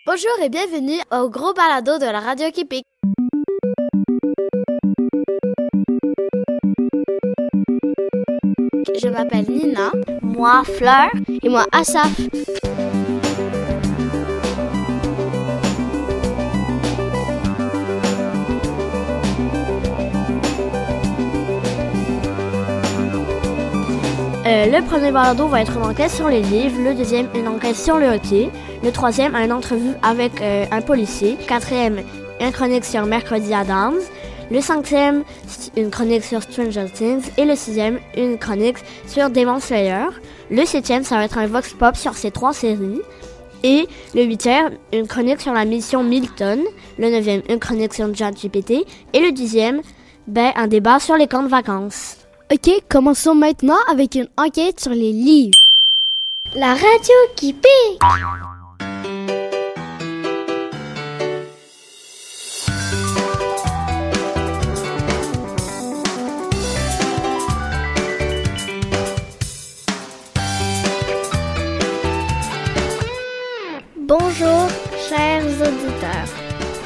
Bonjour et bienvenue au gros balado de la Radio Québec. Je m'appelle Nina. Moi, Fleur. Et moi, Asaf. Le premier balado va être une enquête sur les livres, le deuxième, une enquête sur le hockey, le troisième, une entrevue avec un policier, quatrième, une chronique sur Mercredi Adams, le cinquième, une chronique sur Stranger Things et le sixième, une chronique sur Demon Slayer. Le septième, ça va être un vox pop sur ces trois séries. Et le huitième, une chronique sur la mission Milton. Le neuvième, une chronique sur ChatGPT. Et le dixième, un débat sur les camps de vacances. OK, commençons maintenant avec une enquête sur les livres. La Radio qui pique! Bonjour, chers auditeurs.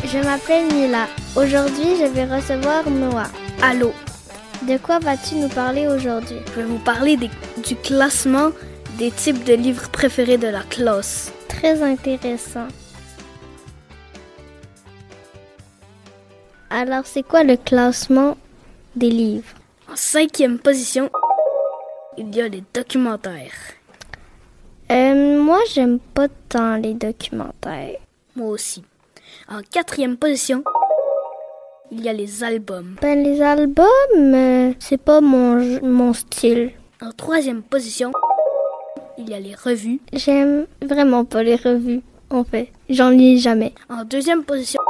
Je m'appelle Mila. Aujourd'hui, je vais recevoir Noah. Allô? De quoi vas-tu nous parler aujourd'hui? Je vais vous parler du classement des types de livres préférés de la classe. Très intéressant. Alors, c'est quoi le classement des livres? En 5e position, il y a les documentaires. Moi, j'aime pas tant les documentaires. Moi aussi. En 4e position, il y a les albums. Les albums, c'est pas mon style. En 3e position, il y a les revues. J'aime vraiment pas les revues, en fait. J'en lis jamais. En 2e position,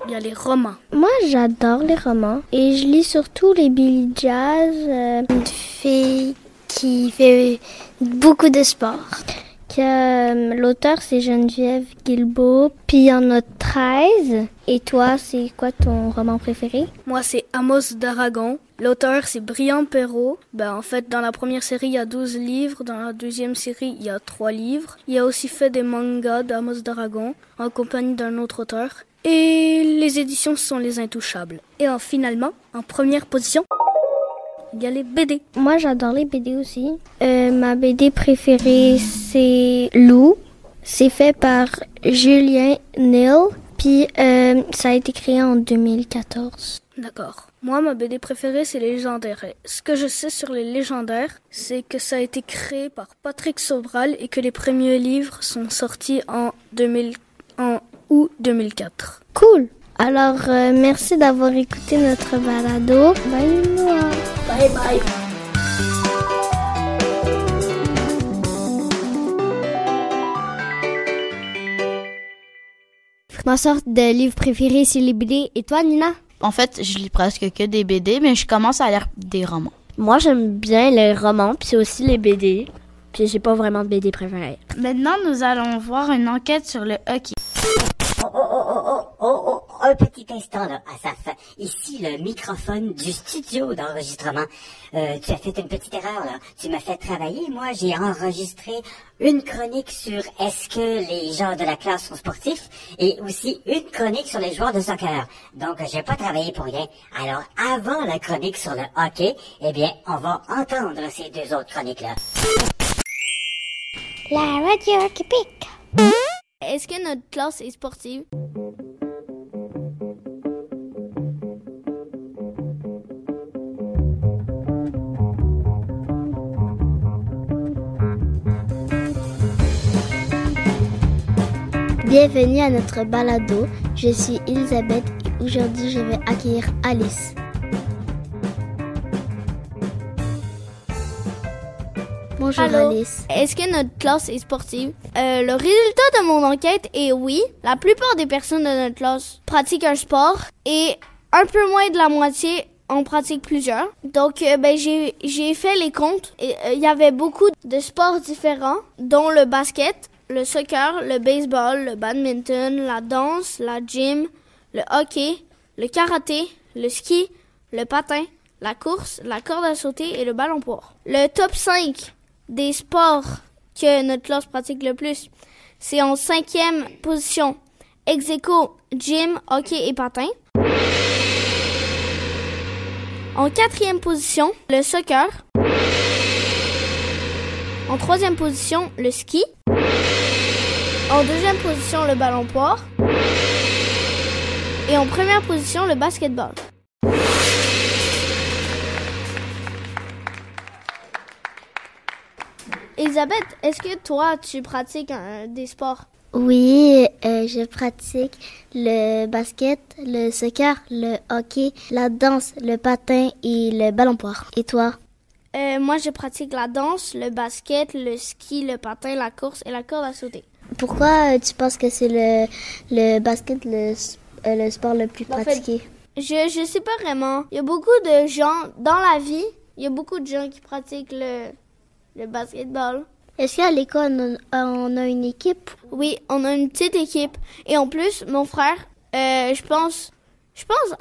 il y a les romans. Moi, j'adore les romans. Et je lis surtout les Billy Jazz. Une fille qui fait beaucoup de sport. L'auteur, c'est Geneviève Guilbeault. Puis il y en a 13. Et toi, c'est quoi ton roman préféré? Moi, c'est Amos d'Aragon. L'auteur, c'est Brian Perrault. En fait, dans la première série, il y a 12 livres. Dans la deuxième série, il y a 3 livres. Il a aussi fait des mangas d'Amos d'Aragon en compagnie d'un autre auteur. Et les éditions sont Les Intouchables. Et finalement, en première position, il y a les BD. Moi, j'adore les BD aussi. Ma BD préférée, c'est Lou. C'est fait par Julien Neal. Puis, ça a été créé en 2014. D'accord. Moi, ma BD préférée, c'est Les Légendaires. Ce que je sais sur les Légendaires, c'est que ça a été créé par Patrick Sobral et que les premiers livres sont sortis en août 2004. Cool! Alors, merci d'avoir écouté notre balado. Bye, Noah! Bye bye! Ma sorte de livre préféré, c'est les BD. Et toi, Nina? En fait, je lis presque que des BD, mais je commence à lire des romans. Moi, j'aime bien les romans, puis aussi les BD. Puis j'ai pas vraiment de BD préférée. Maintenant, nous allons voir une enquête sur le hockey. Un petit instant là, Asaf. Ici le microphone du studio d'enregistrement. Tu as fait une petite erreur là. Tu m'as fait travailler. Moi, j'ai enregistré une chronique sur est-ce que les gens de la classe sont sportifs et aussi une chronique sur les joueurs de soccer. Donc, j'ai pas travaillé pour rien. Alors, avant la chronique sur le hockey, on va entendre ces deux autres chroniques là. La Radio qui pique. Est-ce que notre classe est sportive? Bienvenue à notre balado. Je suis Elisabeth et aujourd'hui, je vais accueillir Alice. Bonjour. Allô? Alice. Est-ce que notre classe est sportive? Le résultat de mon enquête est oui. La plupart des personnes de notre classe pratiquent un sport et un peu moins de la moitié en pratiquent plusieurs. Donc, j'ai fait les comptes. Il y avait beaucoup de sports différents, dont le basket, le soccer, le baseball, le badminton, la danse, la gym, le hockey, le karaté, le ski, le patin, la course, la corde à sauter et le ballon-poire. Le top 5 des sports que notre classe pratique le plus, c'est en 5e position. Ex aequo, gym, hockey et patin. En 4e position, le soccer. En 3e position, le ski. En 2e position, le ballon poire. Et en 1re position, le basketball. Elisabeth, est-ce que toi, tu pratiques des sports? Oui, je pratique le basket, le soccer, le hockey, la danse, le patin et le ballon poire. Et toi? Moi, je pratique la danse, le basket, le ski, le patin, la course et la corde à sauter. Pourquoi tu penses que c'est le basket le sport le plus pratiqué? Je sais pas vraiment. Il y a beaucoup de gens dans la vie, il y a beaucoup de gens qui pratiquent le basketball. Est-ce qu'à l'école, on a une équipe? Oui, on a une petite équipe. Et en plus, mon frère, je pense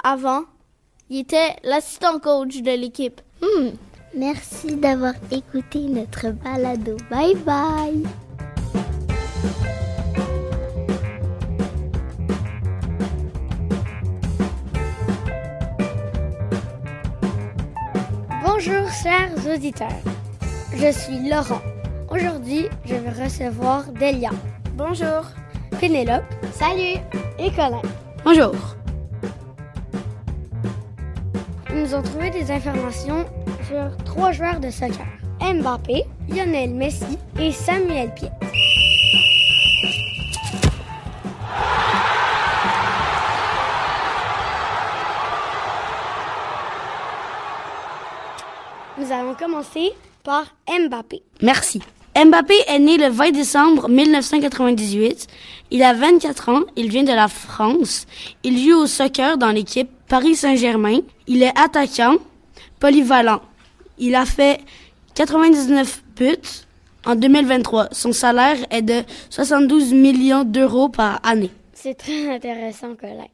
avant, il était l'assistant coach de l'équipe. Merci d'avoir écouté notre balado. Bye bye! Bonjour chers auditeurs, je suis Laurent. Aujourd'hui, je vais recevoir Delia. Bonjour. Pénélope. Salut. Et Colin. Bonjour. Ils nous ont trouvé des informations sur 3 joueurs de soccer. Mbappé, Lionel Messi et Samuel Piette. Nous allons commencer par Mbappé. Merci. Mbappé est né le 20 décembre 1998. Il a 24 ans. Il vient de la France. Il joue au soccer dans l'équipe Paris Saint-Germain. Il est attaquant, polyvalent. Il a fait 99 buts en 2023. Son salaire est de 72 millions d'euros par année. C'est très intéressant, Colin.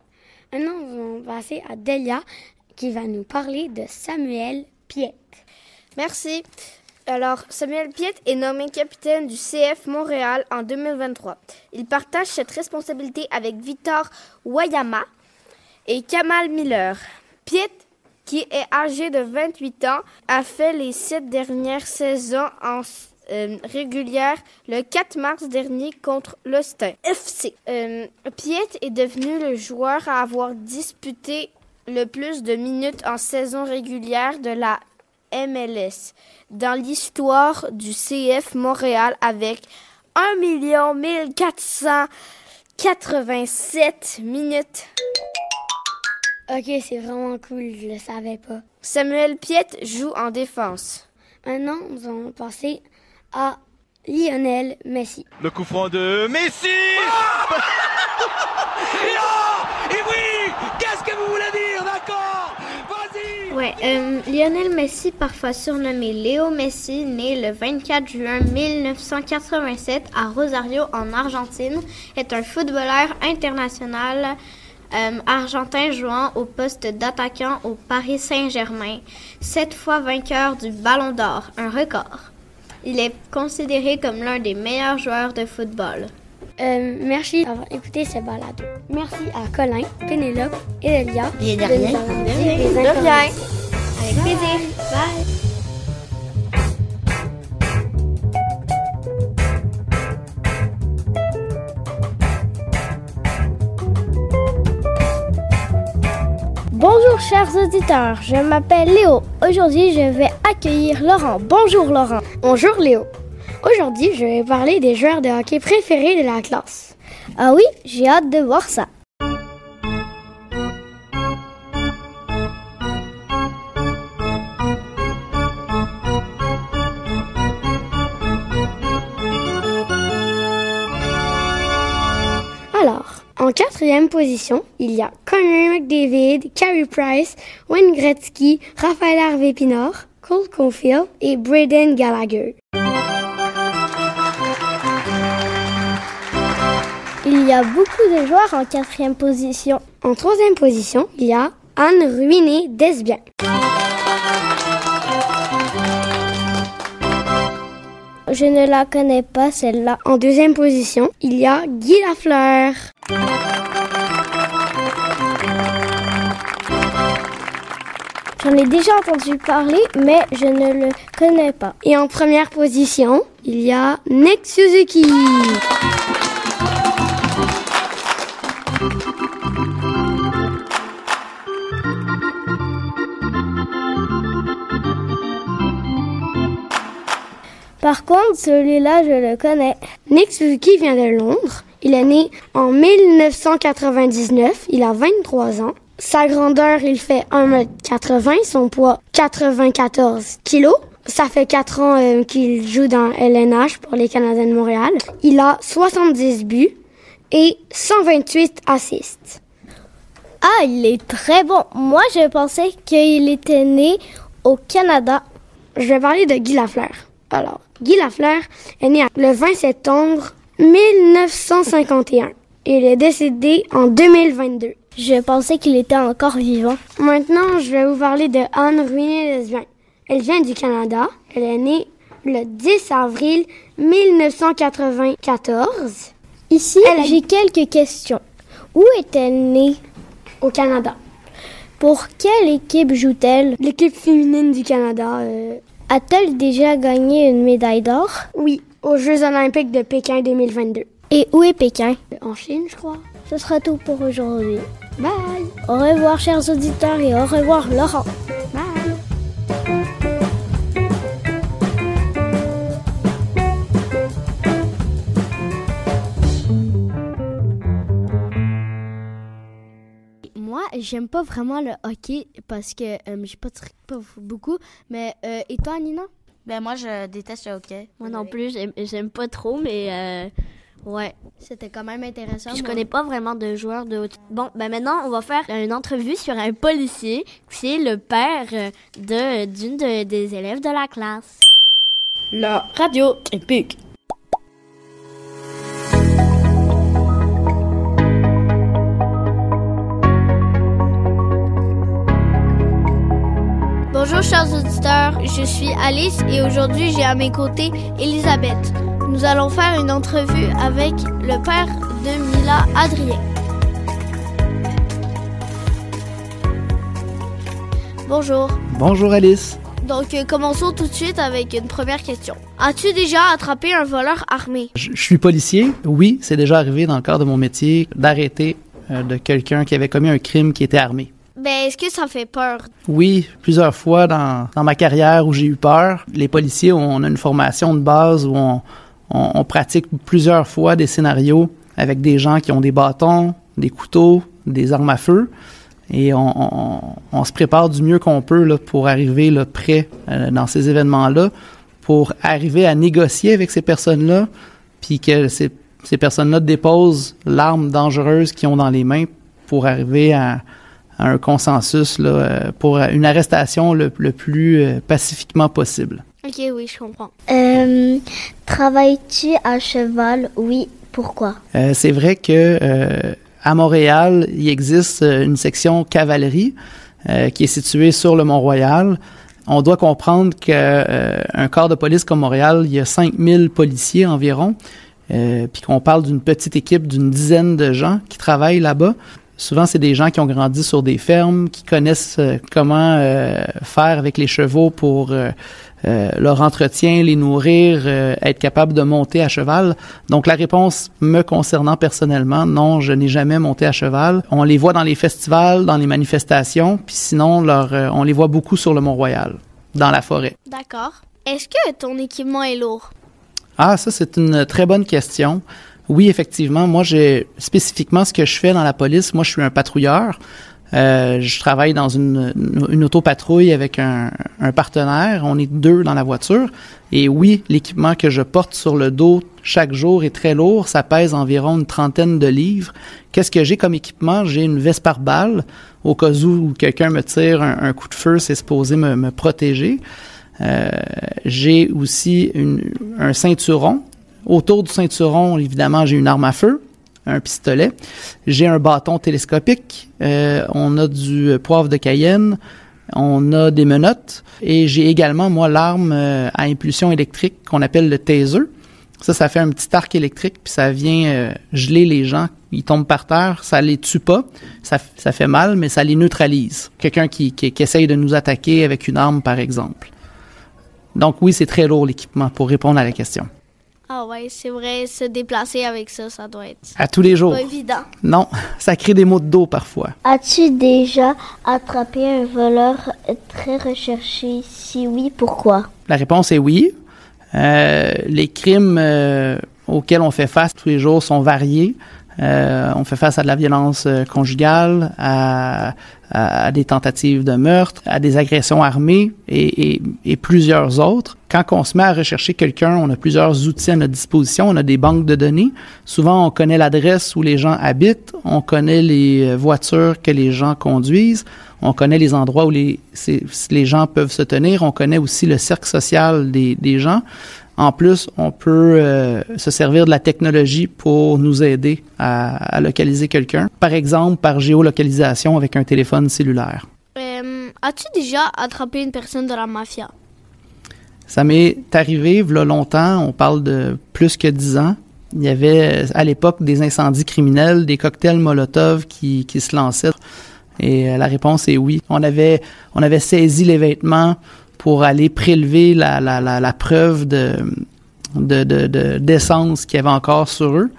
Maintenant, nous allons passer à Delia qui va nous parler de Samuel Piette. Merci. Alors, Samuel Piette est nommé capitaine du CF Montréal en 2023. Il partage cette responsabilité avec Victor Wayama et Kamal Miller. Piette, qui est âgé de 28 ans, a fait les 7 dernières saisons en régulière le 4 mars dernier contre l'Austin FC. Piette est devenu le joueur à avoir disputé le plus de minutes en saison régulière de la MLS dans l'histoire du CF Montréal avec 1 487 minutes. Ok, c'est vraiment cool, je le savais pas. Samuel Piette joue en défense. Maintenant, nous allons passer à Lionel Messi. Le coup franc de Messi. Et oui, qu'est-ce que vous voulez dire, d'accord? Vas-y. Ouais, Lionel Messi, parfois surnommé Léo Messi, né le 24 juin 1987 à Rosario en Argentine, est un footballeur international argentin jouant au poste d'attaquant au Paris Saint-Germain, 7 fois vainqueur du Ballon d'Or, un record. Il est considéré comme l'un des meilleurs joueurs de football. Merci d'avoir écouté ce balado. Merci à Colin, Pénélope et Delia de rien. nous avoir donné des informations. Avec plaisir. Bye! Bonjour chers auditeurs, je m'appelle Léo. Aujourd'hui, je vais accueillir Laurent. Bonjour Laurent. Bonjour Léo. Aujourd'hui, je vais parler des joueurs de hockey préférés de la classe. Ah oui, j'ai hâte de voir ça. Alors, en 4e position, il y a Connor McDavid, Carey Price, Wayne Gretzky, Raphaël Harvey-Pinard, Cole Caulfield et Brendan Gallagher. Il y a beaucoup de joueurs en 4e position. En 3e position, il y a Anne Ruiné Desbiens. je ne la connais pas, celle-là. En deuxième position, il y a Guy Lafleur. J'en ai déjà entendu parler, mais je ne le connais pas. Et en première position, il y a Nick Suzuki. Par contre, celui-là, je le connais. Nick Suzuki vient de Londres. Il est né en 1999. Il a 23 ans. Sa grandeur, il fait 1m80. Son poids, 94 kilos. Ça fait 4 ans qu'il joue dans LNH pour les Canadiens de Montréal. Il a 70 buts et 128 assists. Ah, il est très bon. Moi, je pensais qu'il était né au Canada. Je vais parler de Guy Lafleur. Alors, Guy Lafleur est né le 20 septembre 1951. Il est décédé en 2022. Je pensais qu'il était encore vivant. Maintenant, je vais vous parler de Anne Ruiné-Lesbien. Elle vient du Canada. Elle est née le 10 avril 1994. Ici, j'ai quelques questions. Où est-elle née? Au Canada. Pour quelle équipe joue-t-elle? L'équipe féminine du Canada. A-t-elle déjà gagné une médaille d'or? Oui, aux Jeux olympiques de Pékin 2022. Et où est Pékin? En Chine, je crois. Ce sera tout pour aujourd'hui. Bye! Au revoir, chers auditeurs, et au revoir, Laurent. Bye! Moi, j'aime pas vraiment le hockey parce que j'ai pas beaucoup. Mais et toi, Nina? Ben moi, je déteste le hockey. Moi non plus, j'aime pas trop, mais ouais. C'était quand même intéressant. Puis je connais pas vraiment de joueurs de hockey. Bon, ben maintenant, on va faire une entrevue sur un policier qui est le père d'une des élèves de la classe. La radio épique. Bonjour chers auditeurs, je suis Alice et aujourd'hui j'ai à mes côtés Elisabeth. Nous allons faire une entrevue avec le père de Mila, Adrien. Bonjour. Bonjour Alice. Donc commençons tout de suite avec une première question. As-tu déjà attrapé un voleur armé? Je suis policier. Oui, c'est déjà arrivé dans le cadre de mon métier d'arrêter de quelqu'un qui avait commis un crime qui était armé. Ben, est-ce que ça fait peur? Oui, plusieurs fois dans ma carrière où j'ai eu peur. Les policiers, on a une formation de base où on pratique plusieurs fois des scénarios avec des gens qui ont des bâtons, des couteaux, des armes à feu. Et on se prépare du mieux qu'on peut là, pour arriver là, prêt dans ces événements-là, pour arriver à négocier avec ces personnes-là, puis que ces personnes-là déposent l'arme dangereuse qu'ils ont dans les mains pour arriver à un consensus là, pour une arrestation le plus pacifiquement possible. Ok, oui, je comprends. Travailles-tu à cheval? Oui, pourquoi? C'est vrai que à Montréal, il existe une section cavalerie qui est située sur le Mont-Royal. On doit comprendre qu'un corps de police comme Montréal, il y a 5000 policiers environ, puis qu'on parle d'une petite équipe d'une dizaine de gens qui travaillent là-bas. Souvent, c'est des gens qui ont grandi sur des fermes, qui connaissent comment faire avec les chevaux pour leur entretien, les nourrir, être capable de monter à cheval. Donc, la réponse me concernant personnellement, non, je n'ai jamais monté à cheval. On les voit dans les festivals, dans les manifestations, puis sinon, on les voit beaucoup sur le Mont-Royal, dans la forêt. D'accord. Est-ce que ton équipement est lourd? Ah, ça, c'est une très bonne question. Oui, effectivement. Moi, spécifiquement, ce que je fais dans la police, moi, je suis un patrouilleur. Je travaille dans une autopatrouille avec un partenaire. On est 2 dans la voiture. Et oui, l'équipement que je porte sur le dos chaque jour est très lourd. Ça pèse environ une 30aine de livres. Qu'est-ce que j'ai comme équipement? J'ai une veste pare-balles. Au cas où quelqu'un me tire un coup de feu, c'est supposé me protéger. J'ai aussi un ceinturon. Autour du ceinturon, évidemment, j'ai une arme à feu, un pistolet. J'ai un bâton télescopique. On a du poivre de Cayenne. On a des menottes et j'ai également, moi, l'arme à impulsion électrique qu'on appelle le taser. Ça fait un petit arc électrique puis ça vient geler les gens. Ils tombent par terre, ça les tue pas, ça fait mal, mais ça les neutralise. Quelqu'un qui essaye de nous attaquer avec une arme, par exemple. Donc oui, c'est très lourd l'équipement pour répondre à la question. Ah ouais, c'est vrai, se déplacer avec ça, ça doit être... À tous les jours. Pas évident. Non, ça crée des maux de dos parfois. As-tu déjà attrapé un voleur très recherché? Si oui, pourquoi? La réponse est oui. Les crimes auxquels on fait face tous les jours sont variés. On fait face à de la violence conjugale, à des tentatives de meurtre, à des agressions armées et plusieurs autres. Quand on se met à rechercher quelqu'un, on a plusieurs outils à notre disposition. On a des banques de données. Souvent, on connaît l'adresse où les gens habitent. On connaît les voitures que les gens conduisent. On connaît les endroits où les gens peuvent se tenir. On connaît aussi le cercle social des gens. En plus, on peut se servir de la technologie pour nous aider à localiser quelqu'un. Par exemple, par géolocalisation avec un téléphone cellulaire. As-tu déjà attrapé une personne de la mafia? Ça m'est arrivé, il y a longtemps, on parle de plus que 10 ans. Il y avait à l'époque des incendies criminels, des cocktails Molotov qui se lançaient. Et la réponse est oui. On avait saisi les vêtements pour aller prélever la preuve d'essence qu'il y avait encore sur eux.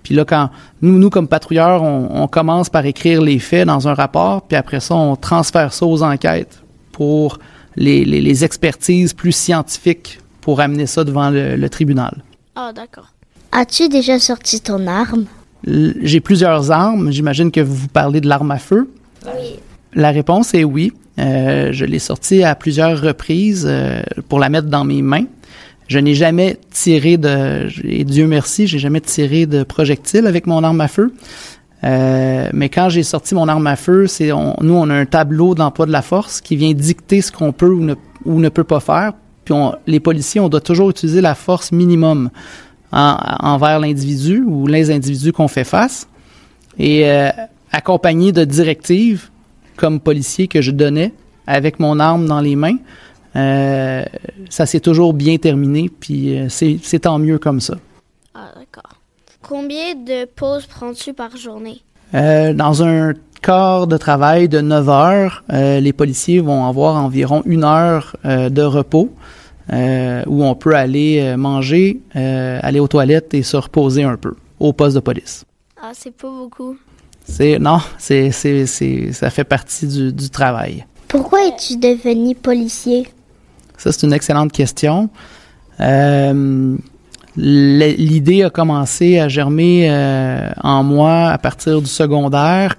Puis là, quand nous comme patrouilleurs, on commence par écrire les faits dans un rapport, puis après ça, on transfère ça aux enquêtes pour les expertises plus scientifiques pour amener ça devant le tribunal. Ah, d'accord. As-tu déjà sorti ton arme? J'ai plusieurs armes. J'imagine que vous parlez de l'arme à feu. Oui. La réponse est oui. Je l'ai sortie à plusieurs reprises pour la mettre dans mes mains. Je n'ai jamais tiré et Dieu merci, j'ai jamais tiré de projectile avec mon arme à feu. Mais quand j'ai sorti mon arme à feu, nous on a un tableau d'emploi de la force qui vient dicter ce qu'on peut ou ne peut pas faire. Puis les policiers, on doit toujours utiliser la force minimum envers l'individu ou les individus qu'on fait face. Et accompagné de directives comme policier que je donnais avec mon arme dans les mains, ça s'est toujours bien terminé, puis c'est tant mieux comme ça. Ah, d'accord. Combien de pauses prends-tu par journée? Dans un quart de travail de 9 heures, les policiers vont avoir environ 1 heure de repos où on peut aller manger, aller aux toilettes et se reposer un peu au poste de police. Ah, c'est pas beaucoup. Ça fait partie du travail. Pourquoi es-tu devenu policier? Ça, c'est une excellente question. L'idée a commencé à germer en moi à partir du secondaire.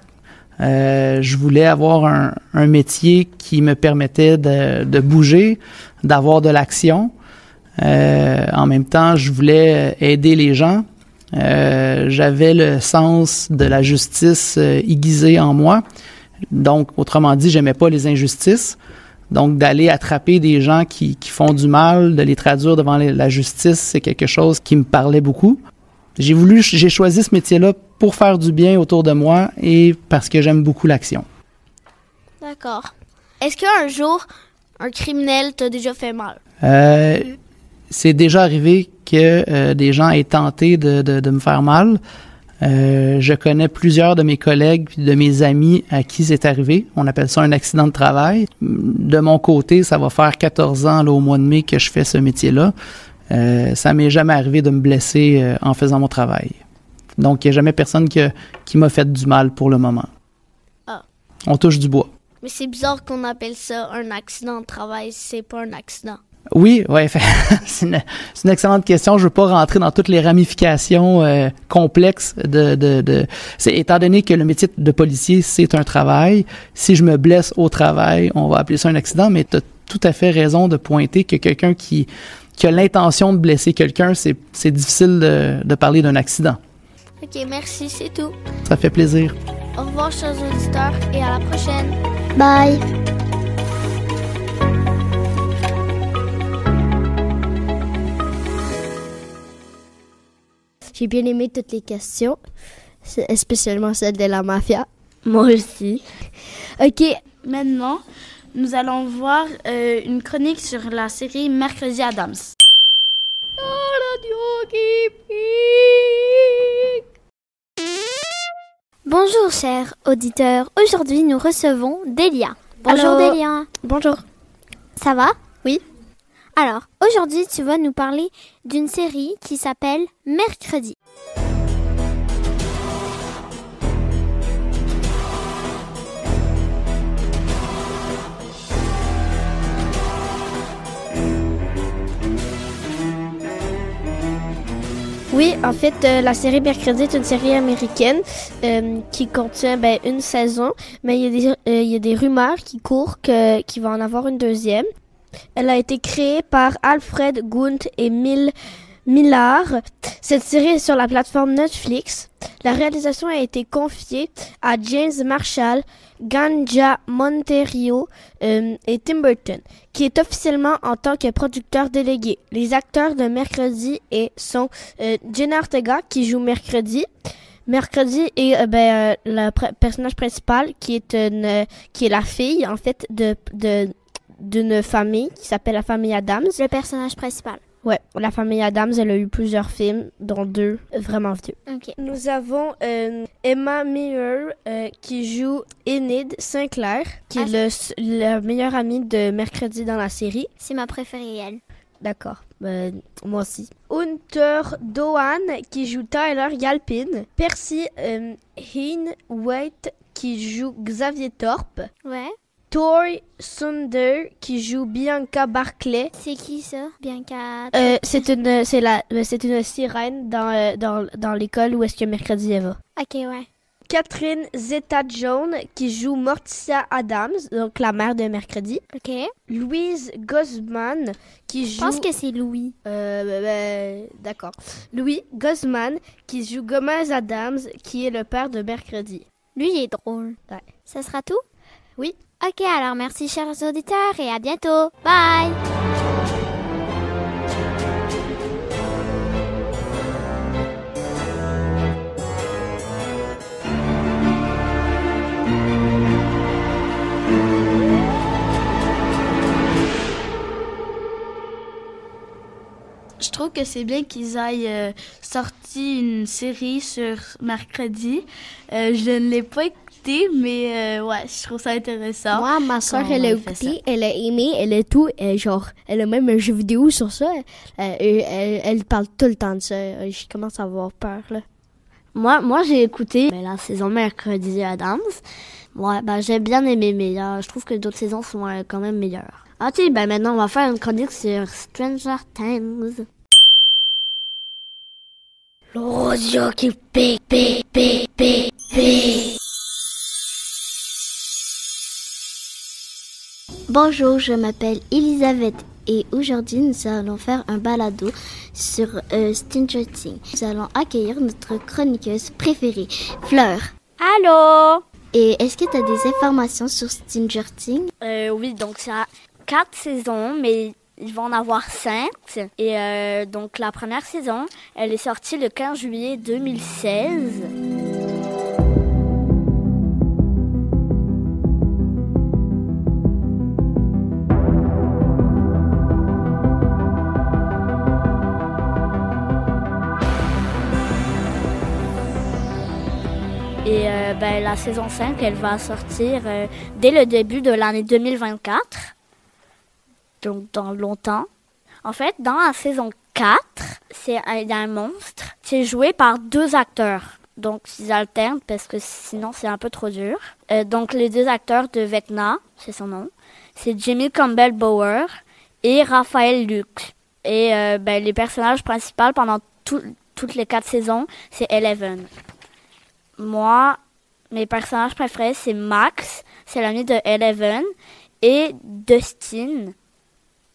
Je voulais avoir un métier qui me permettait de bouger, d'avoir de l'action. En même temps, je voulais aider les gens. J'avais le sens de la justice aiguisé en moi. Donc, autrement dit, j'aimais pas les injustices. Donc, d'aller attraper des gens qui font du mal, de les traduire devant la justice, c'est quelque chose qui me parlait beaucoup. J'ai choisi ce métier-là pour faire du bien autour de moi et parce que j'aime beaucoup l'action. D'accord. Est-ce qu'un jour, un criminel t'a déjà fait mal? C'est déjà arrivé que des gens aient tenté de me faire mal. Je connais plusieurs de mes collègues et de mes amis à qui c'est arrivé. On appelle ça un accident de travail. De mon côté, ça va faire 14 ans là, au mois de mai que je fais ce métier-là. Ça m'est jamais arrivé de me blesser en faisant mon travail. Donc, il n'y a jamais personne qui m'a fait du mal pour le moment. Ah. On touche du bois. Mais c'est bizarre qu'on appelle ça un accident de travail, c'est pas un accident. Oui, ouais, c'est une excellente question. Je veux pas rentrer dans toutes les ramifications complexes étant donné que le métier de policier, c'est un travail. Si je me blesse au travail, on va appeler ça un accident, mais tu as tout à fait raison de pointer que quelqu'un qui a l'intention de blesser quelqu'un, c'est difficile de parler d'un accident. OK, merci, c'est tout. Ça fait plaisir. Au revoir, chers auditeurs, et à la prochaine. Bye! J'ai bien aimé toutes les questions, spécialement celle de la mafia. Moi aussi. OK, maintenant, nous allons voir une chronique sur la série Mercredi Addams. Bonjour chers auditeurs, aujourd'hui nous recevons Delia. Bonjour Delia. Bonjour. Ça va? Oui. Alors, aujourd'hui tu vas nous parler d'une série qui s'appelle Mercredi. Oui, en fait, la série Mercredi est une série américaine qui contient une saison, mais il y a des rumeurs qui courent qu'il va en avoir une deuxième. Elle a été créée par Alfred Gunt et Millar. Cette série est sur la plateforme Netflix. La réalisation a été confiée à James Marshall, Ganja Monteiro et Tim Burton, qui est officiellement en tant que producteur délégué. Les acteurs de Mercredi sont Jenna Ortega, qui joue Mercredi. Mercredi est le personnage principal, qui est la fille, en fait, d'une famille qui s'appelle la famille Addams. Le personnage principal. Ouais, la famille Addams, elle a eu plusieurs films, dont 2 vraiment vieux. Okay. Nous avons Emma Miller qui joue Enid Sinclair, qui est le meilleur ami de Mercredi dans la série. C'est ma préférée, elle. D'accord, moi aussi. Hunter Doan qui joue Tyler Galpin. Percy Waite qui joue Xavier Thorpe. Ouais. Tori Sunder qui joue Bianca Barclay. C'est qui ça, Bianca? C'est une sirène dans l'école où est-ce que Mercredi va. Ok, ouais. Catherine Zeta-Jones qui joue Morticia Addams, donc la mère de Mercredi. Ok. Louise Guzman qui joue... Je pense que c'est Louis. D'accord. Louis Guzman qui joue Gomez Addams, qui est le père de Mercredi. Lui, il est drôle. Ouais. Ça sera tout? Oui. Ok, alors merci chers auditeurs et à bientôt. Bye! Je trouve que c'est bien qu'ils aient sorti une série sur Mercredi. Je ne l'ai pas écoutée, mais ouais, je trouve ça intéressant. Moi, ma soeur, elle a écouté, elle a aimé, elle a tout. Elle a même un jeu vidéo sur ça. Elle parle tout le temps de ça. Je commence à avoir peur, là. Moi j'ai écouté la saison Mercredi Addams. Ouais, j'ai bien aimé, mais je trouve que d'autres saisons sont quand même meilleures. Ok, maintenant on va faire une chronique sur Stranger Things. Le radio qui pique. Bonjour, je m'appelle Elisabeth et aujourd'hui nous allons faire un balado sur Stranger Things. Nous allons accueillir notre chroniqueuse préférée, Fleur. Allô? Et est-ce que tu as des informations sur Stranger Things? Oui, donc ça a 4 saisons, mais il va en avoir 5. Et donc la première saison, elle est sortie le 15 juillet 2016. Et la saison 5, elle va sortir dès le début de l'année 2024. Donc dans longtemps. En fait, dans la saison 4, il y a un monstre qui est joué par 2 acteurs. Donc ils alternent parce que sinon c'est un peu trop dur. Donc les 2 acteurs de Vecna, c'est son nom, c'est Jimmy Campbell Bower et Raphaël Luke. Et les personnages principaux pendant toutes les 4 saisons, c'est Eleven. Moi, mes personnages préférés, c'est Max, c'est l'ami de Eleven, et Dustin.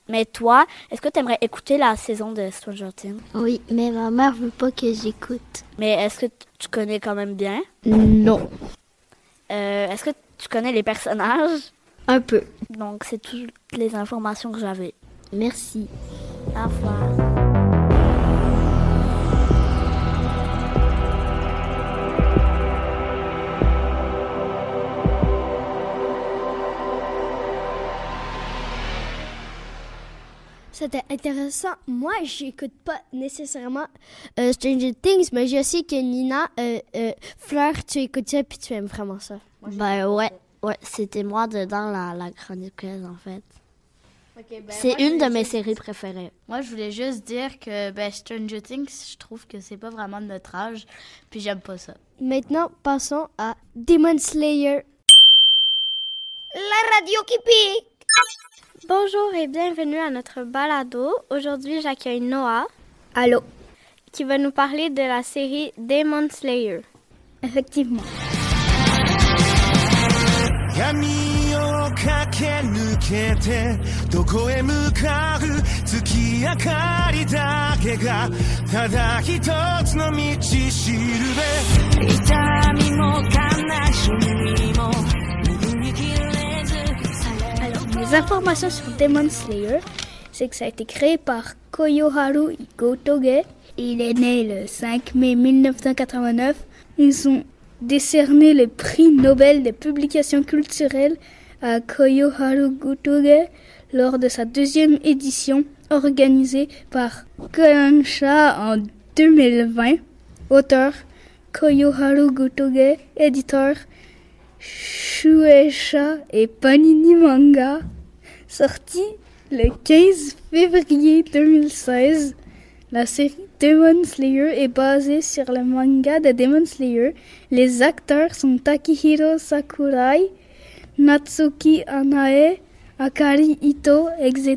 Mais toi, est-ce que tu aimerais écouter la saison de Stranger Things? Oui, mais ma mère veut pas que j'écoute. Mais est-ce que tu connais quand même bien? Non. Est-ce que tu connais les personnages? Un peu. Donc, c'est toutes les informations que j'avais. Merci. Au revoir. c'était intéressant. Moi, j'écoute pas nécessairement Stranger Things, mais je sais que Nina, Fleur, tu écoutes ça puis tu aimes vraiment ça. Ben ouais, c'était moi dedans la chroniqueuse en fait. Okay, ben c'est une de mes séries préférées. Moi, je voulais juste dire que Stranger Things, je trouve que c'est pas vraiment de notre âge, puis j'aime pas ça. Maintenant, passons à Demon Slayer. La radio qui pique! Bonjour et bienvenue à notre balado. Aujourd'hui, j'accueille Noah. Allô? Qui va nous parler de la série Demon Slayer. Effectivement. Les informations sur Demon Slayer, c'est que ça a été créé par Koyoharu Gotoge. Il est né le 5 mai 1989. Ils ont décerné le prix Nobel de publication culturelle à Koyoharu Gotoge lors de sa 2e édition organisée par Kodansha en 2020. Auteur Koyoharu Gotoge, éditeur Shueisha et Panini Manga, sorti le 15 février 2016. La série Demon Slayer est basée sur le manga de Demon Slayer. Les acteurs sont Takehiro Sakurai, Natsuki Anae, Akari Ito, etc.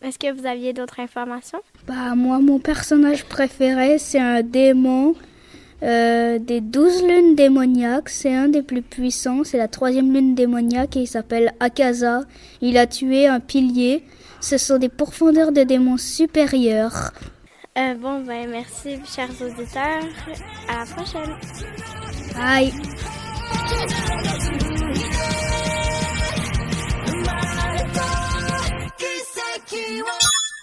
Est-ce que vous aviez d'autres informations? Moi, mon personnage préféré, c'est un démon des 12 lunes démoniaques. C'est un des plus puissants. C'est la 3e lune démoniaque et il s'appelle Akaza. Il a tué un pilier. Ce sont des pourfendeurs de démons supérieurs. Merci, chers auditeurs. À la prochaine. Bye.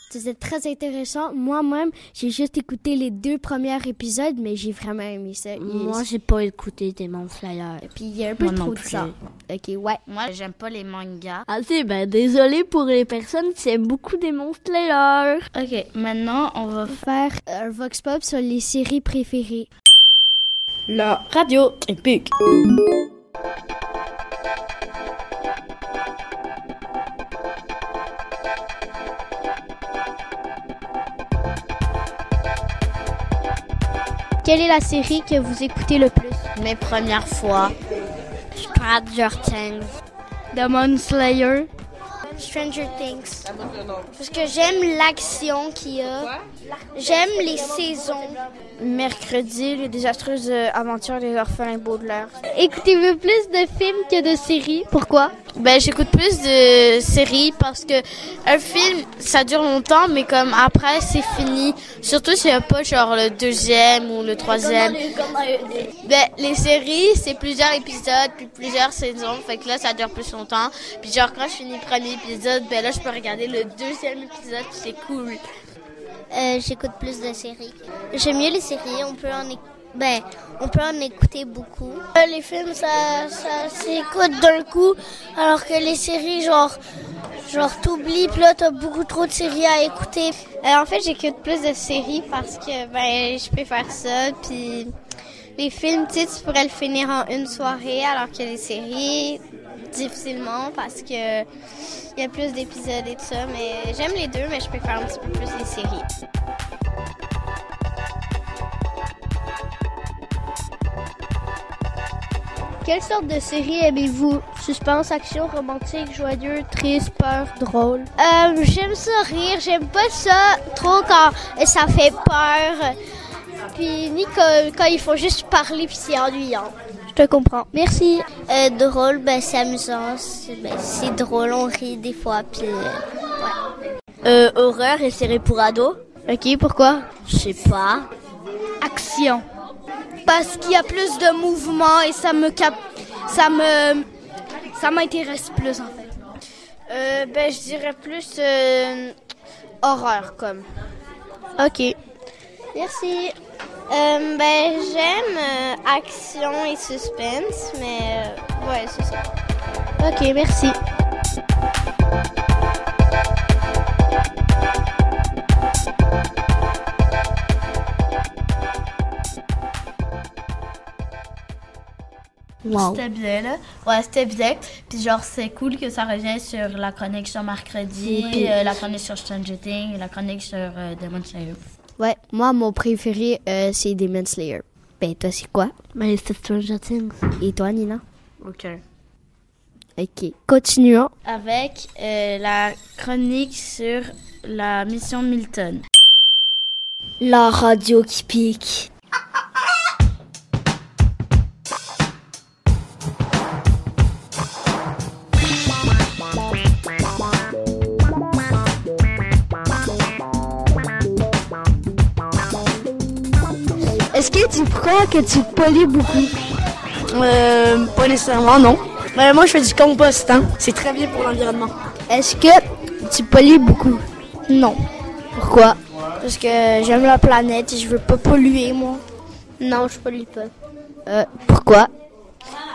C'était très intéressant. Moi-même, j'ai juste écouté les 2 premiers épisodes, mais j'ai vraiment aimé ça. Moi, j'ai pas écouté Demon Slayer. Et puis, il y a un peu trop de ça. OK, ouais. Moi, j'aime pas les mangas. Ah, désolé pour les personnes qui aiment beaucoup Demon Slayer. OK, maintenant, on va faire un Vox Pop sur les séries préférées. La radio épique. Quelle est la série que vous écoutez le plus? Mes premières fois. Stranger Things. Demon Slayer. Stranger Things. Parce que j'aime l'action qu'il y a. J'aime les saisons. Mercredi, les désastreuses aventures des orphelins Baudelaire. Écoutez-vous plus de films que de séries? Pourquoi? J'écoute plus de séries parce que un film, ça dure longtemps, mais comme après, c'est fini. Surtout s'il n'y a pas genre le 2e ou le 3e. Les séries, c'est plusieurs épisodes, puis plusieurs saisons. Fait que là, ça dure plus longtemps. Puis genre, quand je finis le premier épisode, là, je peux regarder le 2e épisode, puis c'est cool. J'écoute plus de séries. J'aime mieux les séries, on peut en écouter beaucoup. Les films, ça s'écoute d'un coup, alors que les séries, genre t'oublies, puis là, t'as beaucoup trop de séries à écouter. En fait, j'écoute plus de séries parce que, je peux faire ça, puis les films, tu pourrais le finir en une soirée, alors que les séries, difficilement, parce que il y a plus d'épisodes et tout ça, mais j'aime les deux, mais je préfère un petit peu plus les séries. Quelle sorte de série aimez-vous? Suspense, action, romantique, joyeux, triste, peur, drôle? J'aime ça rire, j'aime pas ça trop quand ça fait peur. Puis ni quand il faut juste parler puis c'est ennuyant. Je te comprends. Merci. Drôle, c'est amusant. C'est drôle, on rit des fois. Puis, ouais. Horreur et série pour ados. OK, pourquoi? Je sais pas. Action. Parce qu'il y a plus de mouvements et ça m'intéresse plus en fait. Je dirais plus horreur comme. OK. Merci. J'aime action et suspense, mais ouais, c'est ça. OK, merci. Wow. C'était bien, là. Ouais, c'était bien. Puis genre, c'est cool que ça revienne sur la chronique sur mercredi, la chronique sur Stranger Things et la chronique sur Demon Slayer. Ouais, moi, mon préféré, c'est Demon Slayer. Ben, toi, c'est quoi? Ben, c'est Stranger Things. Et toi, Nina? OK. OK. Continuons. Avec la chronique sur la mission Milton. La radio qui pique. Est-ce que tu crois que tu pollues beaucoup? Pas nécessairement, non. Mais moi, je fais du compost, hein. C'est très bien pour l'environnement. Est-ce que tu pollues beaucoup? Non. Pourquoi? Parce que j'aime la planète et je veux pas polluer, moi. Non, je pollue pas. Pourquoi?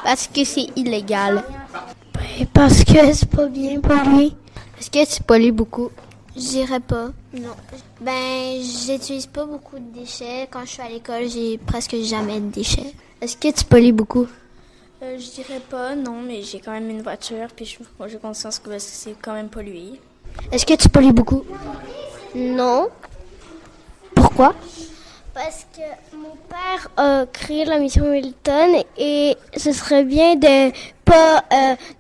Parce que c'est illégal. Parce que c'est pas bien pollué. Est-ce que tu pollues beaucoup? Je dirais pas. Non. Ben, j'utilise pas beaucoup de déchets. Quand je suis à l'école, j'ai presque jamais de déchets. Est-ce que tu pollues beaucoup? Je dirais pas, non, mais j'ai quand même une voiture, puis j'ai conscience que c'est quand même pollué. Est-ce que tu pollues beaucoup? Non. Pourquoi? Parce que mon père a créé la mission Milton et ce serait bien de pas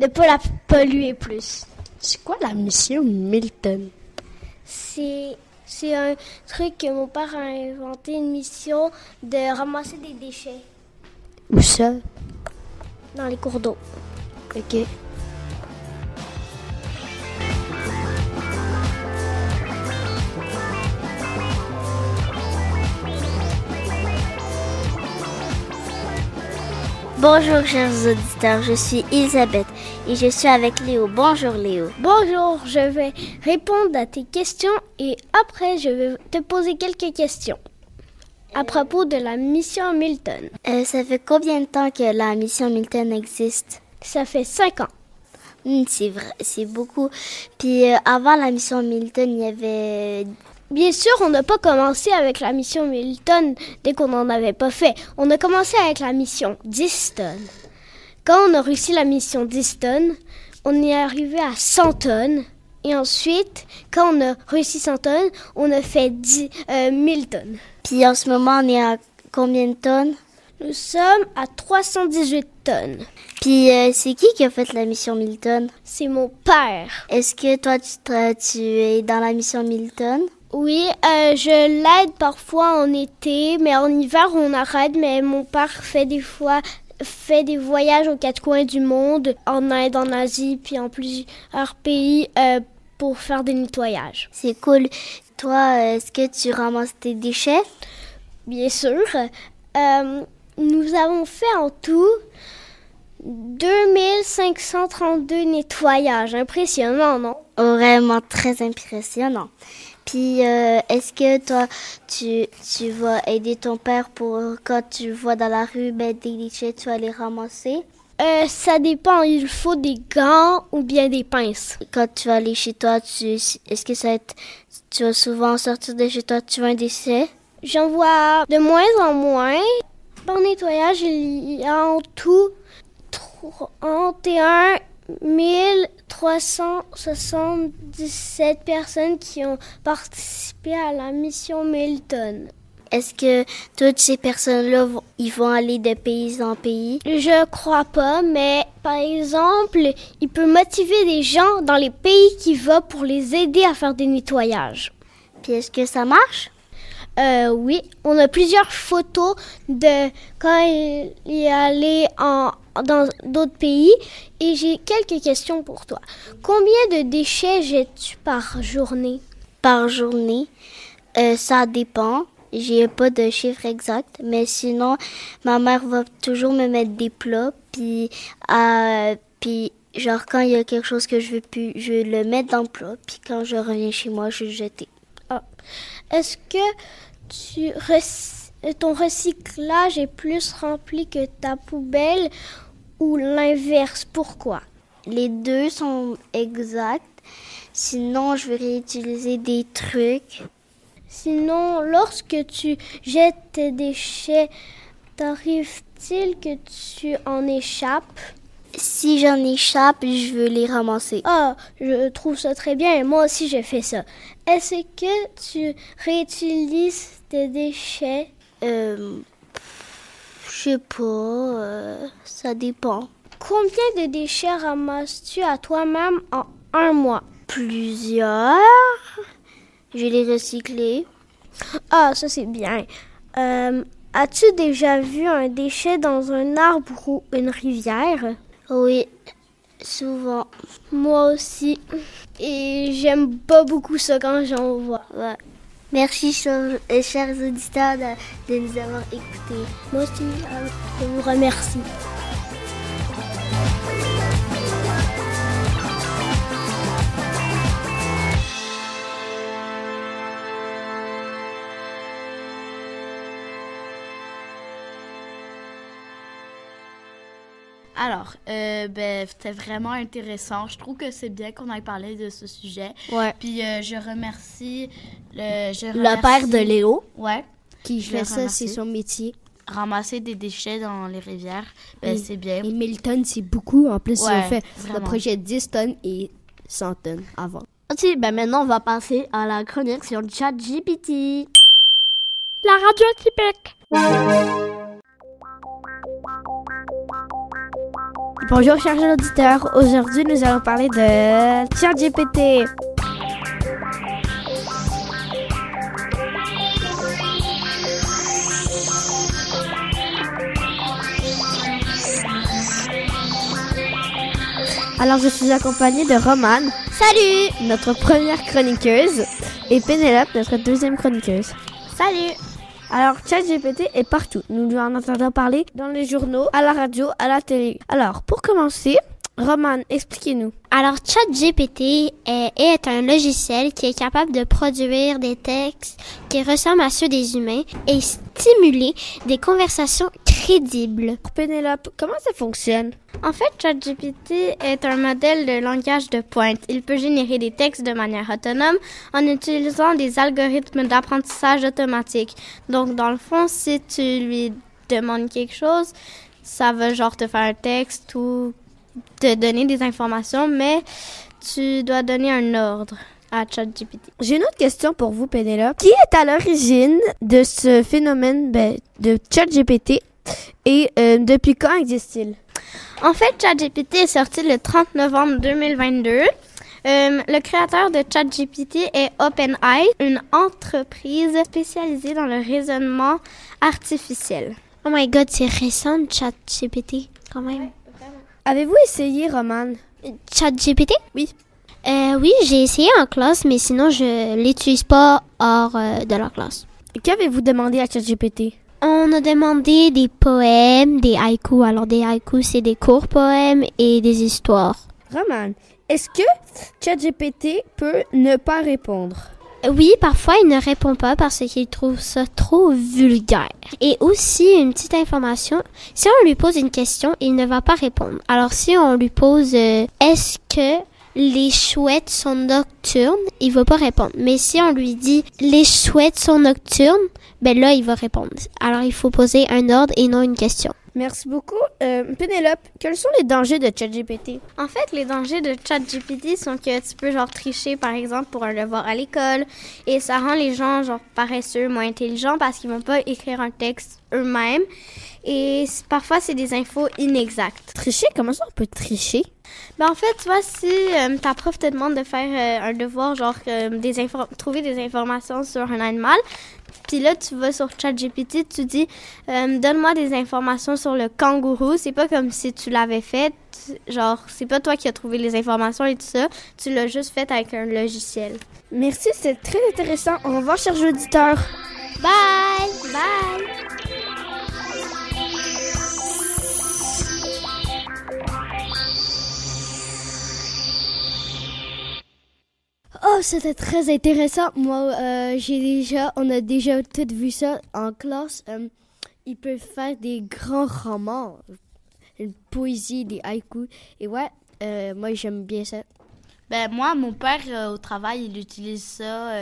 la polluer plus. C'est quoi la mission Milton? C'est un truc que mon père a inventé, une mission de ramasser des déchets. Où ça? Dans les cours d'eau. OK. Bonjour chers auditeurs, je suis Elisabeth et je suis avec Léo. Bonjour Léo. Bonjour, je vais répondre à tes questions et après je vais te poser quelques questions à propos de la mission Milton. Ça fait combien de temps que la mission Milton existe? Ça fait 5 ans. C'est vrai, c'est beaucoup. Puis avant la mission Milton, il y avait... Bien sûr, on n'a pas commencé avec la mission Milton dès qu'on n'en avait pas fait. On a commencé avec la mission 10 tonnes. Quand on a réussi la mission 10 tonnes, on est arrivé à 100 tonnes. Et ensuite, quand on a réussi 100 tonnes, on a fait 1000 tonnes. Puis en ce moment, on est à combien de tonnes? Nous sommes à 318 tonnes. Puis c'est qui a fait la mission Milton? C'est mon père. Est-ce que toi, tu es dans la mission Milton? Oui, je l'aide parfois en été, mais en hiver, on arrête. Mais mon père fait des voyages aux 4 coins du monde, en Inde, en Asie, puis en plusieurs pays pour faire des nettoyages. C'est cool. Toi, est-ce que tu ramasses tes déchets? Bien sûr. Nous avons fait en tout 2532 nettoyages. Impressionnant, non? Vraiment très impressionnant. Puis, est-ce que toi, tu vas aider ton père pour quand tu vois dans la rue des déchets, tu vas les ramasser? Ça dépend. Il faut des gants ou bien des pinces. Quand tu vas aller chez toi, est-ce que tu vas souvent sortir de chez toi, tu vois un déchet? J'en vois de moins en moins. Par nettoyage, il y a en tout 31 377 personnes qui ont participé à la mission Milton. Est-ce que toutes ces personnes-là, ils vont aller de pays en pays? Je crois pas, mais par exemple, il peut motiver des gens dans les pays qu'il va pour les aider à faire des nettoyages. Puis est-ce que ça marche? Oui, on a plusieurs photos de quand il est allé dans d'autres pays. Et j'ai quelques questions pour toi. Combien de déchets jettes-tu par journée? Par journée, ça dépend. J'ai pas de chiffre exact, mais sinon, ma mère va toujours me mettre des plats, puis genre quand il y a quelque chose que je veux plus, je vais le mettre dans le plat, puis quand je reviens chez moi, je vais le jeter. Ah. Est-ce que ton recyclage est plus rempli que ta poubelle ou l'inverse? Pourquoi? Les deux sont exacts. Sinon, je vais réutiliser des trucs. Sinon, lorsque tu jettes tes déchets T'arrive-t-il que tu en échappes? Si j'en échappe, je veux les ramasser. Ah, je trouve ça très bien. Moi aussi, j'ai fait ça. Est-ce que tu réutilises tes déchets? Je sais pas. Ça dépend. Combien de déchets ramasses-tu à toi-même en un mois? Plusieurs. Je les recycler. Ah, ça c'est bien. As-tu déjà vu un déchet dans un arbre ou une rivière? Oui, souvent. Moi aussi. Et j'aime pas beaucoup ça quand j'en vois. Ouais. Merci, chers auditeurs, de nous avoir écoutés. Moi aussi, je vous remercie. Alors, c'était vraiment intéressant. Je trouve que c'est bien qu'on ait parlé de ce sujet. Ouais. Puis je remercie le père de Léo. Ouais. Qui fait ça, c'est son métier. Ramasser des déchets dans les rivières, c'est bien. Et 1000 tonnes, c'est beaucoup. En plus, ouais, il a fait vraiment. Le projet 10 tonnes et 100 tonnes avant. Ok, maintenant on va passer à la chronique sur ChatGPT. La radio typique. Bonjour chers auditeurs, aujourd'hui nous allons parler de ChatGPT. Alors je suis accompagnée de Romane. Salut! Notre première chroniqueuse. Et Pénélope, notre deuxième chroniqueuse. Salut! Alors, ChatGPT est partout. Nous lui en entendons parler dans les journaux, à la radio, à la télé. Alors, pour commencer, Romane, expliquez-nous. Alors, ChatGPT est un logiciel qui est capable de produire des textes qui ressemblent à ceux des humains et stimuler des conversations crédibles. Pénélope, comment ça fonctionne? En fait, ChatGPT est un modèle de langage de pointe. Il peut générer des textes de manière autonome en utilisant des algorithmes d'apprentissage automatique. Donc, dans le fond, si tu lui demandes quelque chose, ça va genre te faire un texte ou te donner des informations, mais tu dois donner un ordre à ChatGPT. J'ai une autre question pour vous, Pénélope. Qui est à l'origine de ce phénomène de ChatGPT et depuis quand existe-t-il? En fait, ChatGPT est sorti le 30 novembre 2022. Le créateur de ChatGPT est OpenAI, une entreprise spécialisée dans le raisonnement artificiel. Oh my god, c'est récent, ChatGPT, quand même. Avez-vous essayé, Romane? ChatGPT? Oui. Oui, j'ai essayé en classe, mais sinon, je l'utilise pas hors de la classe. Qu'avez-vous demandé à ChatGPT? On a demandé des poèmes, des haïkus. Alors, des haïkus, c'est des courts poèmes et des histoires. Romane, est-ce que ChatGPT peut ne pas répondre? Oui, parfois, il ne répond pas parce qu'il trouve ça trop vulgaire. Et aussi, une petite information, si on lui pose une question, il ne va pas répondre. Alors, si on lui pose est-ce que les chouettes sont nocturnes, il va pas répondre. Mais si on lui dit les chouettes sont nocturnes, ben là, il va répondre. Alors, il faut poser un ordre et non une question. Merci beaucoup. Pénélope, quels sont les dangers de ChatGPT? En fait, les dangers de ChatGPT sont que tu peux genre tricher, par exemple, pour un devoir à l'école. Et ça rend les gens genre paresseux, moins intelligents parce qu'ils vont pas écrire un texte eux-mêmes. Et parfois, c'est des infos inexactes. Tricher? Comment ça on peut tricher? Ben en fait, tu vois, si ta prof te demande de faire un devoir, genre trouver des informations sur un animal, puis là, tu vas sur ChatGPT, tu dis donne-moi des informations sur le kangourou. C'est pas comme si tu l'avais fait. Genre, c'est pas toi qui as trouvé les informations et tout ça. Tu l'as juste fait avec un logiciel. Merci, c'est très intéressant. Au revoir, chers auditeurs. Bye! Bye! Oh, c'était très intéressant. Moi, on a déjà tout vu ça en classe. Ils peuvent faire des grands romans, une poésie, des haïkus. Et ouais, moi, j'aime bien ça. Ben moi, mon père, au travail, il utilise ça.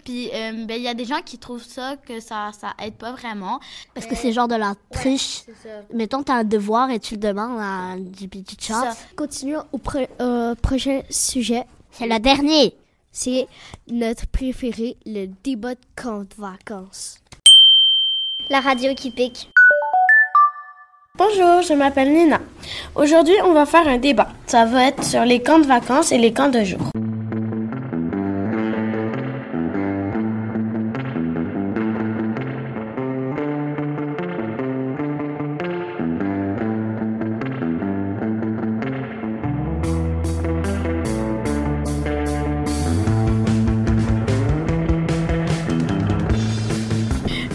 Puis, ben il y a des gens qui trouvent ça que ça aide pas vraiment. Parce que c'est genre de la triche. Ouais, mettons, t'as un devoir et tu le demandes à GPT-Chat. Continuons au prochain sujet. C'est le dernier. C'est notre préféré, le débat de camp de vacances. La radio qui pique. Bonjour, je m'appelle Nina. Aujourd'hui, on va faire un débat. Ça va être sur les camps de vacances et les camps de jour.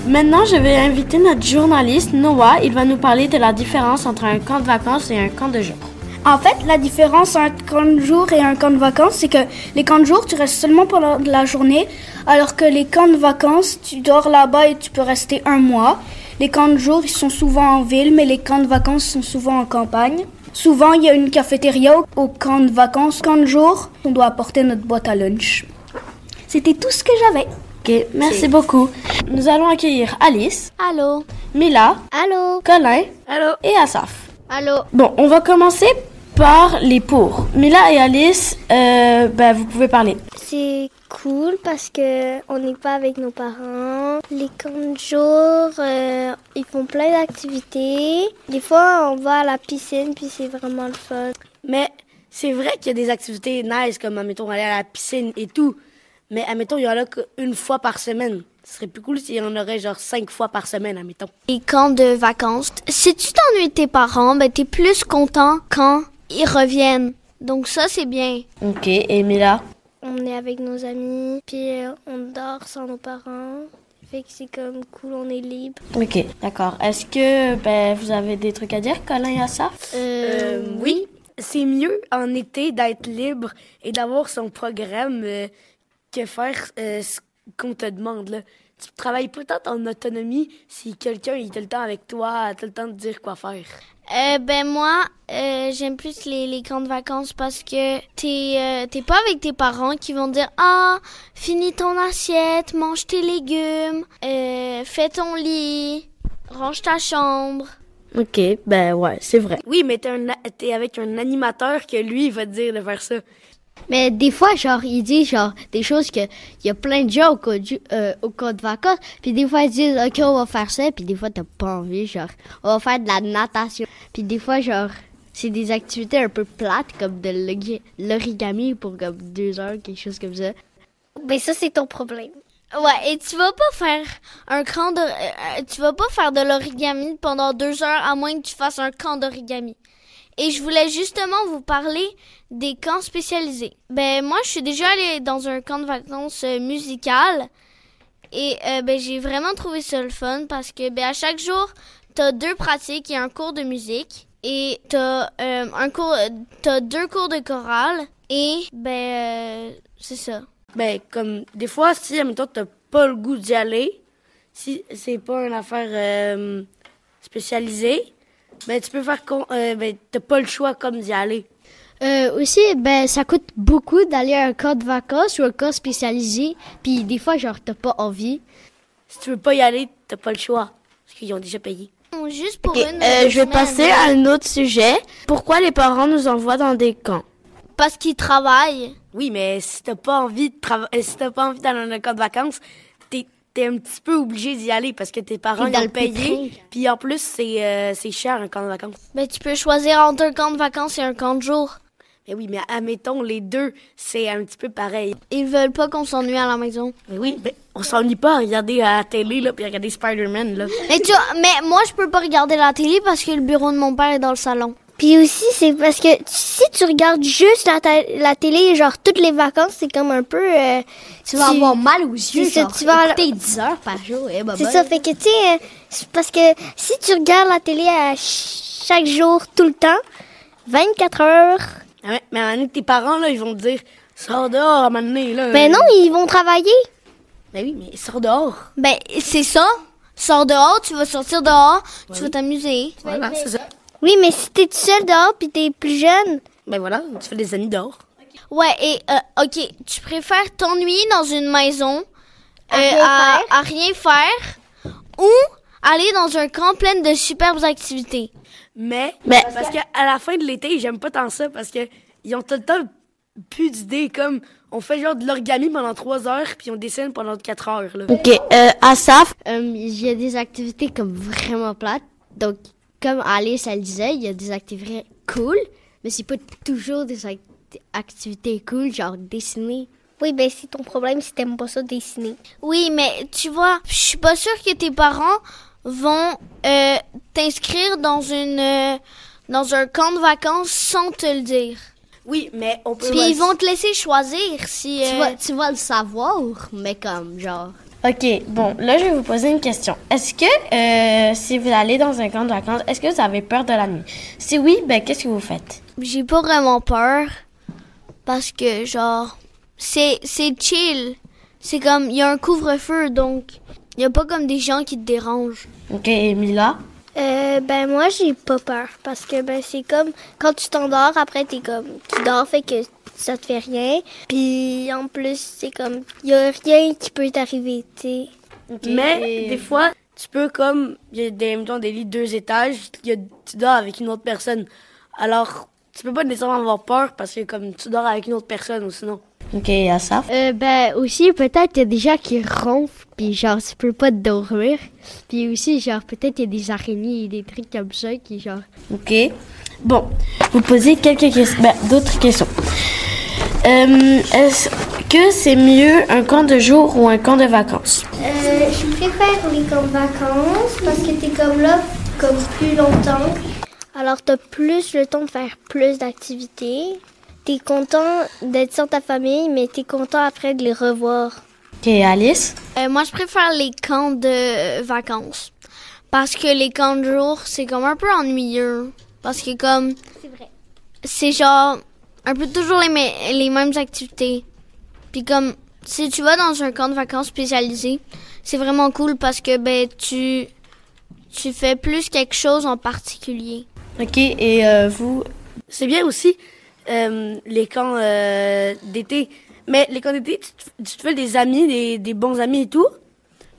Maintenant, je vais inviter notre journaliste Noah. Il va nous parler de la différence entre un camp de vacances et un camp de jour. En fait, la différence entre un camp de jour et un camp de vacances, c'est que les camps de jour, tu restes seulement pendant la journée, alors que les camps de vacances, tu dors là-bas et tu peux rester 1 mois. Les camps de jour, ils sont souvent en ville, mais les camps de vacances sont souvent en campagne. Souvent, il y a une cafétéria au camp de vacances. Camp de jour, on doit apporter notre boîte à lunch. C'était tout ce que j'avais. Ok, merci beaucoup. Nous allons accueillir Alice. Allô. Mila. Allô. Colin. Allô. Et Asaf. Allô. Bon, on va commencer par les pour. Mila et Alice, vous pouvez parler. C'est cool parce que on n'est pas avec nos parents. Les camps de jour, ils font plein d'activités. Des fois, on va à la piscine puis c'est vraiment le fun. Mais c'est vrai qu'il y a des activités nice comme, admettons, aller à la piscine et tout. Mais, admettons, il y en a qu'une fois par semaine. Ce serait plus cool s'il y en aurait genre 5 fois par semaine, admettons. Les camps de vacances. Si tu t'ennuies de tes parents, ben t'es plus content quand ils reviennent. Donc ça, c'est bien. Ok, et Mila? On est avec nos amis, puis on dort sans nos parents. Fait que c'est comme cool, on est libre. Ok, d'accord. Est-ce que vous avez des trucs à dire, Colin et Asaf? Oui. C'est mieux en été d'être libre et d'avoir son programme que faire ce qu'on te demande, là. Tu travailles pas tant en autonomie si quelqu'un il a le temps avec toi, t'as le temps de dire quoi faire. Moi, j'aime plus les camps de vacances parce que t'es pas avec tes parents qui vont dire « Ah, finis ton assiette, mange tes légumes, fais ton lit, range ta chambre. » Ok, ouais, c'est vrai. Oui, mais t'es avec un animateur que lui, il va te dire de faire ça. Mais des fois, genre, il dit, genre, des choses que il y a plein de gens au camp de vacances. Puis des fois, ils disent, OK, on va faire ça. Puis des fois, t'as pas envie, genre, on va faire de la natation. Puis des fois, genre, c'est des activités un peu plates, comme de l'origami pour comme 2 heures, quelque chose comme ça. Ben ça, c'est ton problème. Ouais, et tu vas pas faire tu vas pas faire de l'origami pendant 2 heures à moins que tu fasses un camp d'origami. Et je voulais justement vous parler des camps spécialisés. Moi, je suis déjà allée dans un camp de vacances musical. Et j'ai vraiment trouvé ça le fun parce que à chaque jour, t'as 2 pratiques. Il y a un cours de musique et t'as 2 cours de chorale. Et c'est ça. Comme des fois, si, admettons, t'as pas le goût d'y aller, si c'est pas une affaire spécialisée, tu peux faire t'as pas le choix comme d'y aller. Aussi, ça coûte beaucoup d'aller à un camp de vacances ou un camp spécialisé. Puis des fois, genre, t'as pas envie. Si tu veux pas y aller, t'as pas le choix. Parce qu'ils ont déjà payé. Juste pour je vais passer à un autre sujet. Pourquoi les parents nous envoient dans des camps? Parce qu'ils travaillent. Oui, mais si t'as pas envie d'aller dans un camp de vacances, t'es un petit peu obligé d'y aller parce que tes parents ils ont payé. Puis en plus, c'est cher un camp de vacances. Tu peux choisir entre un camp de vacances et un camp de jour. Mais oui, mais admettons, les deux, c'est un petit peu pareil. Ils veulent pas qu'on s'ennuie à la maison. Mais oui, on s'ennuie pas à regarder à la télé, là, puis à regarder Spider-Man, là. Mais moi, je peux pas regarder la télé parce que le bureau de mon père est dans le salon. Puis aussi, c'est parce que si tu regardes juste la télé, genre toutes les vacances, c'est comme un peu... tu vas avoir mal aux yeux, genre, tu vas écouter 10 heures par jour. C'est ça, fait que tu sais, c'est parce que si tu regardes la télé à chaque jour, tout le temps, 24 heures... Ah ouais, mais à un moment donné, tes parents, là, ils vont te dire, sors dehors à un moment donné, là. Ben non, ils vont travailler. Ben oui, mais sors dehors. C'est ça. Sors dehors, tu vas sortir dehors, tu vas t'amuser. Voilà, c'est ça. Oui, mais si t'es tout seul dehors puis t'es plus jeune... Ben voilà, tu fais des amis dehors. Ouais, et OK, tu préfères t'ennuyer dans une maison à rien faire ou aller dans un camp plein de superbes activités? Mais parce qu'à la fin de l'été, j'aime pas tant ça parce que ils ont tout le temps plus d'idées. Comme on fait genre de l'origami pendant 3 heures puis on dessine pendant 4 heures. Là. OK, Asaf, il y a des activités comme vraiment plates. Donc, comme Alice, elle disait, il y a des activités cool, mais c'est pas toujours des activités cool, genre dessiner. Oui, ben c'est ton problème si t'aimes pas ça dessiner. Oui, mais tu vois, je suis pas sûre que tes parents vont t'inscrire dans un camp de vacances sans te le dire. Oui, mais on peut... Puis ils vont te laisser choisir si... Tu vas le savoir, mais comme genre... OK, bon, là, je vais vous poser une question. Est-ce que, si vous allez dans un camp de vacances, est-ce que vous avez peur de la nuit? Si oui, ben, qu'est-ce que vous faites? J'ai pas vraiment peur parce que, genre, c'est chill. C'est comme, il y a un couvre-feu, donc il y a pas comme des gens qui te dérangent. OK, et Mila? Ben moi j'ai pas peur parce que ben c'est comme quand tu t'endors après tu dors fait que ça te fait rien puis en plus c'est comme y a rien qui peut t'arriver tu sais. Okay. Mais des fois tu peux comme il y a des lits de 2 étages tu dors avec une autre personne alors tu peux pas nécessairement avoir peur parce que comme tu dors avec une autre personne ou sinon. OK, à ça. Ben aussi peut-être il y a des gens qui ronflent puis genre tu peux pas dormir. Puis aussi genre peut-être il y a des araignées et des trucs comme ça qui genre. OK. Bon, vous posez d'autres questions. Est-ce que c'est mieux un camp de jour ou un camp de vacances? Je préfère les camps de vacances parce que t'es comme là comme plus longtemps. Alors t'as plus le temps de faire plus d'activités. T'es content d'être sans ta famille, mais t'es content après de les revoir. OK, Alice? Moi, je préfère les camps de vacances. Parce que les camps de jour, c'est comme un peu ennuyeux. Parce que comme... C'est vrai. C'est genre un peu toujours les mêmes activités. Puis comme, si tu vas dans un camp de vacances spécialisé, c'est vraiment cool parce que ben tu fais plus quelque chose en particulier. OK, et vous? C'est bien aussi... les camps d'été. Mais les camps d'été, tu te fais des amis, des bons amis et tout.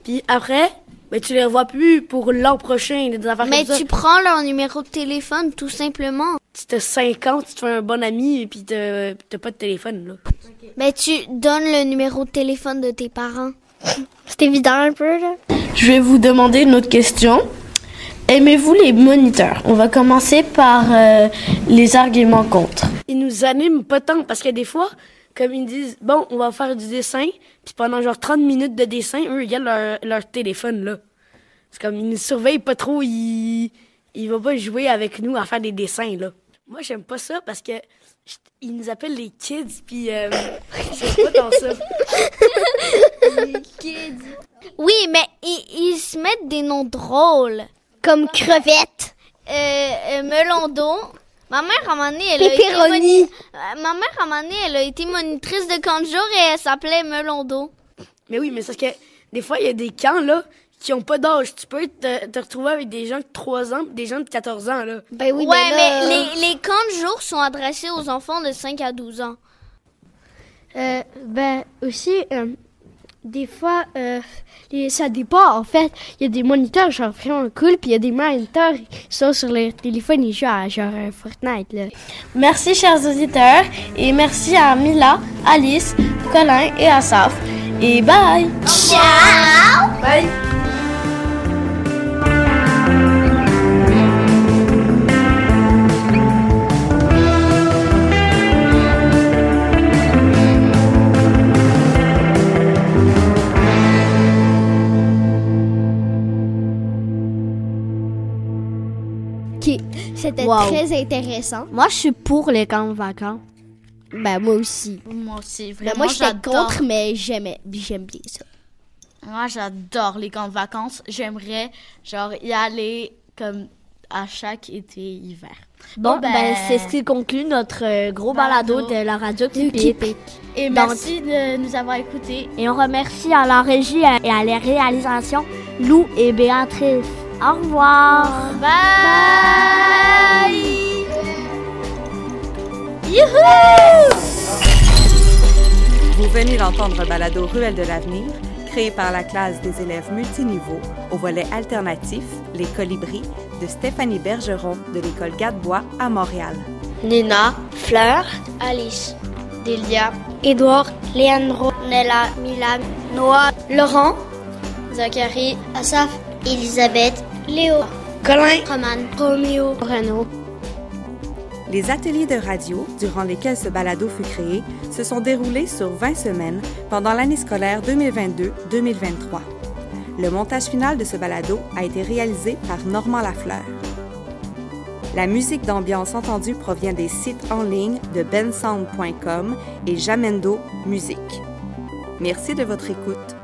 Puis après, ben, tu les revois plus pour l'an prochain. Des affaires mais comme ça. Tu prends leur numéro de téléphone, tout simplement. Si t'as 5 ans, tu te fais un bon ami et puis t'as pas de téléphone, là. Okay. Mais tu donnes le numéro de téléphone de tes parents. C'est évident un peu, là. Je vais vous demander une autre question. Aimez-vous les moniteurs? On va commencer par les arguments contre. Ils nous animent pas tant parce que des fois, comme ils disent, bon, on va faire du dessin, puis pendant genre 30 minutes de dessin, eux, ils gardent leur téléphone, là. C'est comme, ils nous surveillent pas trop, ils vont pas jouer avec nous à faire des dessins, là. Moi, j'aime pas ça parce que ils nous appellent les kids, puis c'est pas tant ça. Les kids. Oui, mais ils se mettent des noms drôles. Comme crevette. Melon d'eau. Ma mère, à un moment donné, elle a été monitrice de camp de jour et elle s'appelait Melon d'eau. Mais oui, mais c'est parce que des fois, il y a des camps, là, qui ont pas d'âge. Tu peux te retrouver avec des gens de 3 ans et des gens de 14 ans, là. Ben oui, ouais, mais les camps de jour sont adressés aux enfants de 5 à 12 ans. Ben aussi, des fois, ça dépend, en fait. Il y a des moniteurs genre vraiment cool, puis il y a des moniteurs qui sont sur leur téléphone, ils jouent à genre Fortnite, là. Merci, chers auditeurs, et merci à Mila, Alice, Colin et Asaf. Et bye! Ciao! Bye! C'était très intéressant. Moi, je suis pour les camps de vacances. Ben, moi aussi. Moi aussi, vraiment. Ben, moi, j'étais contre, mais j'aime bien ça. Moi, j'adore les camps de vacances. J'aimerais, genre, y aller comme à chaque été-hiver. Bon, ben c'est ce qui conclut notre gros balado de la radio Cupid. Et merci de nous avoir écoutés. Et on remercie à la régie et à la réalisation Lou et Béatrice. Au revoir. Bye. Youhou! venez d'entendre un balado Ruelle de l'avenir, créé par la classe des élèves multiniveaux au volet alternatif, les Colibris, de Stéphanie Bergeron de l'école Gadebois à Montréal. Nina, Fleur, Alice, Delia, Édouard, Leandro, Nella, Milan, Noah, Laurent, Zachary, Asaf, Elisabeth, Léo, Colin, Roman, Roméo, Renaud. Les ateliers de radio, durant lesquels ce balado fut créé, se sont déroulés sur 20 semaines pendant l'année scolaire 2022-2023. Le montage final de ce balado a été réalisé par Normand Lafleur. La musique d'ambiance entendue provient des sites en ligne de bensound.com et Jamendo Musique. Merci de votre écoute.